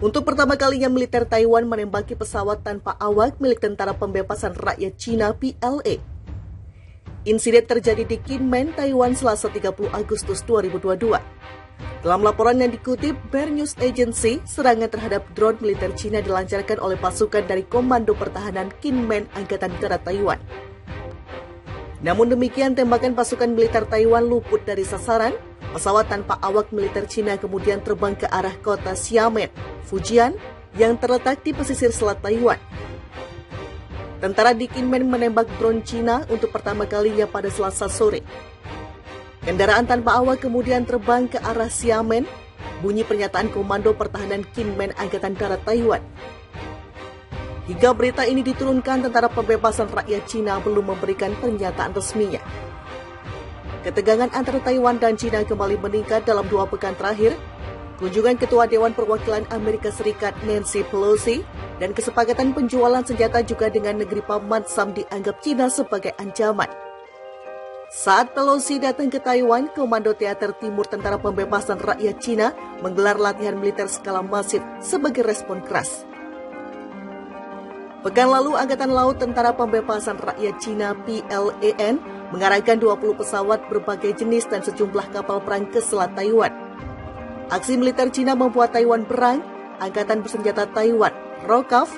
Untuk pertama kalinya militer Taiwan menembaki pesawat tanpa awak milik Tentara Pembebasan Rakyat Cina (PLA). Insiden terjadi di Kinmen, Taiwan Selasa 30 Agustus 2022. Dalam laporan yang dikutip Bear News Agency, serangan terhadap drone militer Cina dilancarkan oleh pasukan dari Komando Pertahanan Kinmen Angkatan Darat Taiwan. Namun demikian, tembakan pasukan militer Taiwan luput dari sasaran. Pesawat tanpa awak militer Cina kemudian terbang ke arah kota Xiamen, Fujian, yang terletak di pesisir selat Taiwan. Tentara di Kinmen menembak drone Cina untuk pertama kalinya pada Selasa sore. Kendaraan tanpa awak kemudian terbang ke arah Xiamen, bunyi pernyataan Komando Pertahanan Kinmen Angkatan Darat Taiwan. Hingga berita ini diturunkan, Tentara Pembebasan Rakyat Cina belum memberikan pernyataan resminya. Ketegangan antara Taiwan dan Cina kembali meningkat dalam 2 pekan terakhir. Kunjungan Ketua Dewan Perwakilan Amerika Serikat Nancy Pelosi dan kesepakatan penjualan senjata juga dengan negeri Paman Sam dianggap Cina sebagai ancaman. Saat Pelosi datang ke Taiwan, Komando Teater Timur Tentara Pembebasan Rakyat Cina menggelar latihan militer skala masif sebagai respon keras. Pekan lalu, Angkatan Laut Tentara Pembebasan Rakyat Cina (PLAN) mengarahkan 20 pesawat berbagai jenis dan sejumlah kapal perang ke Selat Taiwan. Aksi militer Cina membuat Taiwan berang. Angkatan Bersenjata Taiwan, ROKAV,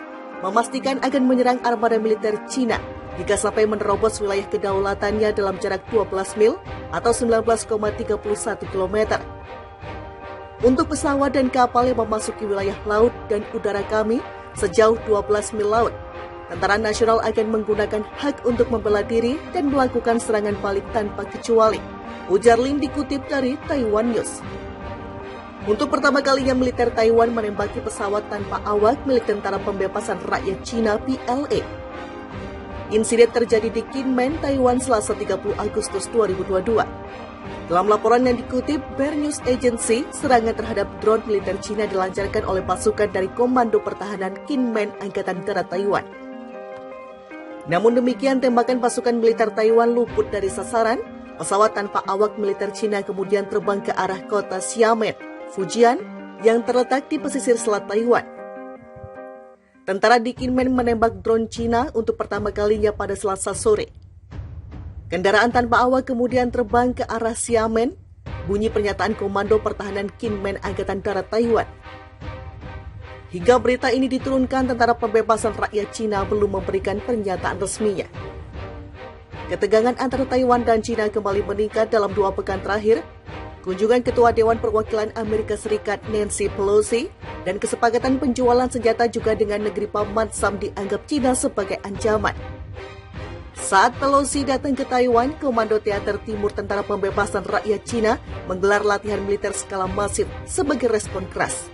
memastikan akan menyerang armada militer Cina jika sampai menerobos wilayah kedaulatannya dalam jarak 12 mil atau 19,31 km. Untuk pesawat dan kapal yang memasuki wilayah laut dan udara kami sejauh 12 mil laut, Tentara Nasional akan menggunakan hak untuk membela diri dan melakukan serangan balik tanpa kecuali, ujar Lin dikutip dari Taiwan News. Untuk pertama kalinya militer Taiwan menembaki pesawat tanpa awak milik Tentara Pembebasan Rakyat Cina (PLA). Insiden terjadi di Kinmen, Taiwan Selasa 30 Agustus 2022. Dalam laporan yang dikutip Bear News Agency, serangan terhadap drone militer Cina dilancarkan oleh pasukan dari Komando Pertahanan Kinmen Angkatan Darat Taiwan. Namun demikian, tembakan pasukan militer Taiwan luput dari sasaran. Pesawat tanpa awak militer Cina kemudian terbang ke arah kota Xiamen, Fujian, yang terletak di pesisir selat Taiwan. Tentara di Kinmen menembak drone Cina untuk pertama kalinya pada Selasa sore. Kendaraan tanpa awak kemudian terbang ke arah Xiamen, bunyi pernyataan Komando Pertahanan Kinmen Angkatan Darat Taiwan. Hingga berita ini diturunkan, Tentara Pembebasan Rakyat Cina belum memberikan pernyataan resminya. Ketegangan antara Taiwan dan Cina kembali meningkat dalam 2 pekan terakhir. Kunjungan Ketua Dewan Perwakilan Amerika Serikat Nancy Pelosi dan kesepakatan penjualan senjata juga dengan negeri Paman Sam dianggap Cina sebagai ancaman. Saat Pelosi datang ke Taiwan, Komando Teater Timur Tentara Pembebasan Rakyat Cina menggelar latihan militer skala masif sebagai respon keras.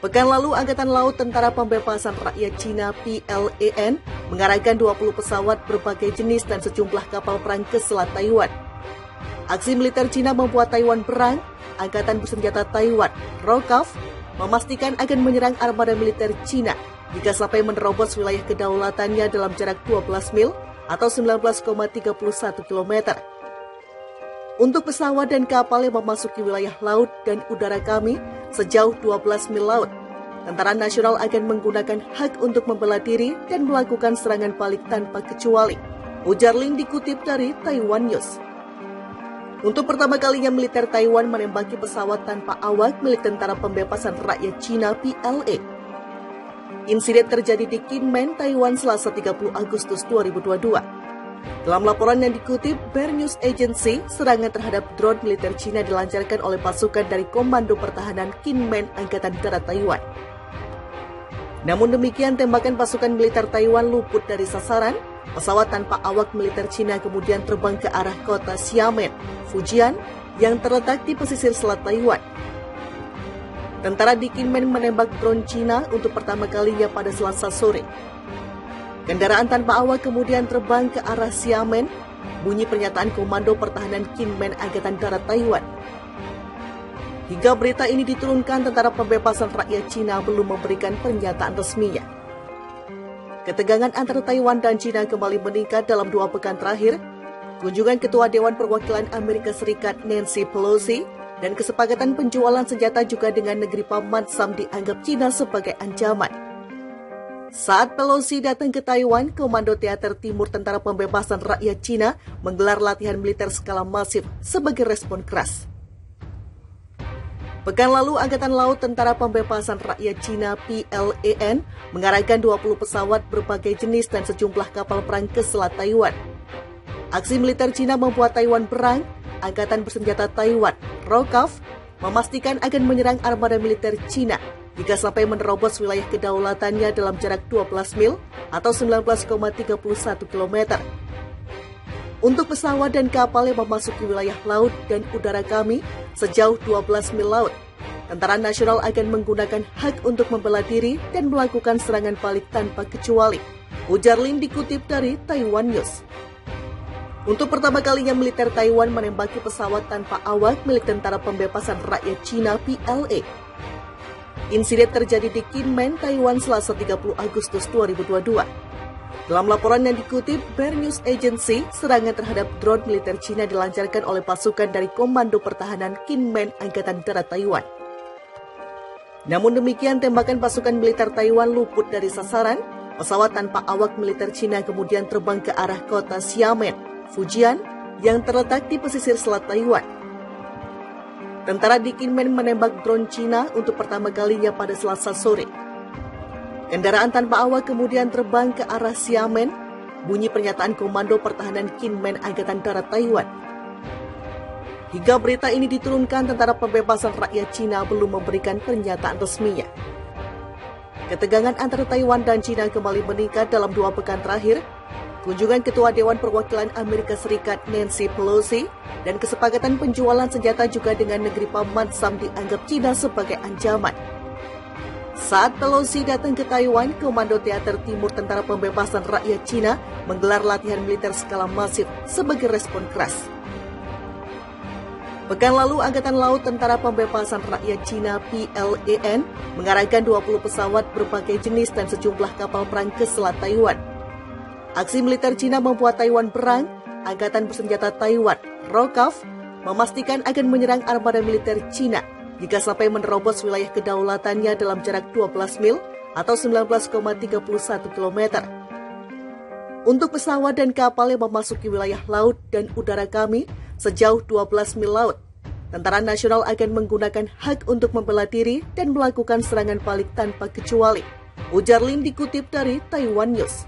Pekan lalu, Angkatan Laut Tentara Pembebasan Rakyat Cina (PLAN) mengarahkan 20 pesawat berbagai jenis dan sejumlah kapal perang ke Selat Taiwan. Aksi militer Cina membuat Taiwan berang. Angkatan Bersenjata Taiwan, ROKAV, memastikan akan menyerang armada militer Cina jika sampai menerobos wilayah kedaulatannya dalam jarak 12 mil atau 19,31 km. Untuk pesawat dan kapal yang memasuki wilayah laut dan udara kami sejauh 12 mil laut, Tentara Nasional akan menggunakan hak untuk membela diri dan melakukan serangan balik tanpa kecuali, ujar Lin dikutip dari Taiwan News. Untuk pertama kalinya militer Taiwan menembaki pesawat tanpa awak milik Tentara Pembebasan Rakyat Cina (PLA). Insiden terjadi di Kinmen, Taiwan Selasa 30 Agustus 2022. Dalam laporan yang dikutip Bear News Agency, serangan terhadap drone militer Cina dilancarkan oleh pasukan dari Komando Pertahanan Kinmen Angkatan Darat Taiwan. Namun demikian, tembakan pasukan militer Taiwan luput dari sasaran. Pesawat tanpa awak militer Cina kemudian terbang ke arah kota Xiamen, Fujian, yang terletak di pesisir selat Taiwan. Tentara di Kinmen menembak drone Cina untuk pertama kalinya pada Selasa sore. Kendaraan tanpa awak kemudian terbang ke arah Xiamen, bunyi pernyataan Komando Pertahanan Kinmen Angkatan Darat Taiwan. Hingga berita ini diturunkan, Tentara Pembebasan Rakyat Cina belum memberikan pernyataan resminya. Ketegangan antara Taiwan dan Cina kembali meningkat dalam 2 pekan terakhir. Kunjungan Ketua Dewan Perwakilan Amerika Serikat Nancy Pelosi dan kesepakatan penjualan senjata juga dengan negeri paman Sam dianggap Cina sebagai ancaman. Saat Pelosi datang ke Taiwan, Komando Teater Timur Tentara Pembebasan Rakyat Cina menggelar latihan militer skala masif sebagai respon keras. Pekan lalu, Angkatan Laut Tentara Pembebasan Rakyat Cina PLAN mengarahkan 20 pesawat berbagai jenis dan sejumlah kapal perang ke Selat Taiwan. Aksi militer Cina membuat Taiwan berang. Angkatan Bersenjata Taiwan, ROKAV, memastikan akan menyerang armada militer Cina jika sampai menerobos wilayah kedaulatannya dalam jarak 12 mil atau 19,31 km. Untuk pesawat dan kapal yang memasuki wilayah laut dan udara kami sejauh 12 mil laut, Tentara Nasional akan menggunakan hak untuk membela diri dan melakukan serangan balik tanpa kecuali, ujar Lin dikutip dari Taiwan News. Untuk pertama kalinya militer Taiwan menembaki pesawat tanpa awak milik Tentara Pembebasan Rakyat Cina PLA. Insiden terjadi di Kinmen, Taiwan Selasa 30 Agustus 2022. Dalam laporan yang dikutip Bear News Agency, serangan terhadap drone militer Cina dilancarkan oleh pasukan dari Komando Pertahanan Kinmen Angkatan Darat Taiwan. Namun demikian, tembakan pasukan militer Taiwan luput dari sasaran. Pesawat tanpa awak militer Cina kemudian terbang ke arah kota Xiamen, Fujian, yang terletak di pesisir selat Taiwan. Tentara di Kinmen menembak drone Cina untuk pertama kalinya pada Selasa sore. Kendaraan tanpa awak kemudian terbang ke arah Xiamen, bunyi pernyataan Komando Pertahanan Kinmen Angkatan Darat Taiwan. Hingga berita ini diturunkan, Tentara Pembebasan Rakyat Cina belum memberikan pernyataan resminya. Ketegangan antara Taiwan dan Cina kembali meningkat dalam 2 pekan terakhir. Kunjungan Ketua Dewan Perwakilan Amerika Serikat Nancy Pelosi dan kesepakatan penjualan senjata juga dengan negeri paman Sam dianggap Cina sebagai ancaman. Saat Pelosi datang ke Taiwan, Komando Teater Timur Tentara Pembebasan Rakyat Cina menggelar latihan militer skala masif sebagai respon keras. Pekan lalu, Angkatan Laut Tentara Pembebasan Rakyat Cina PLAN mengarahkan 20 pesawat berbagai jenis dan sejumlah kapal perang ke Selat Taiwan. Aksi militer Cina membuat Taiwan berang. Angkatan Bersenjata Taiwan, ROKAV, memastikan akan menyerang armada militer Cina jika sampai menerobos wilayah kedaulatannya dalam jarak 12 mil atau 19,31 km. Untuk pesawat dan kapal yang memasuki wilayah laut dan udara kami sejauh 12 mil laut, Tentara Nasional akan menggunakan hak untuk membela diri dan melakukan serangan balik tanpa kecuali, ujar Lin dikutip dari Taiwan News.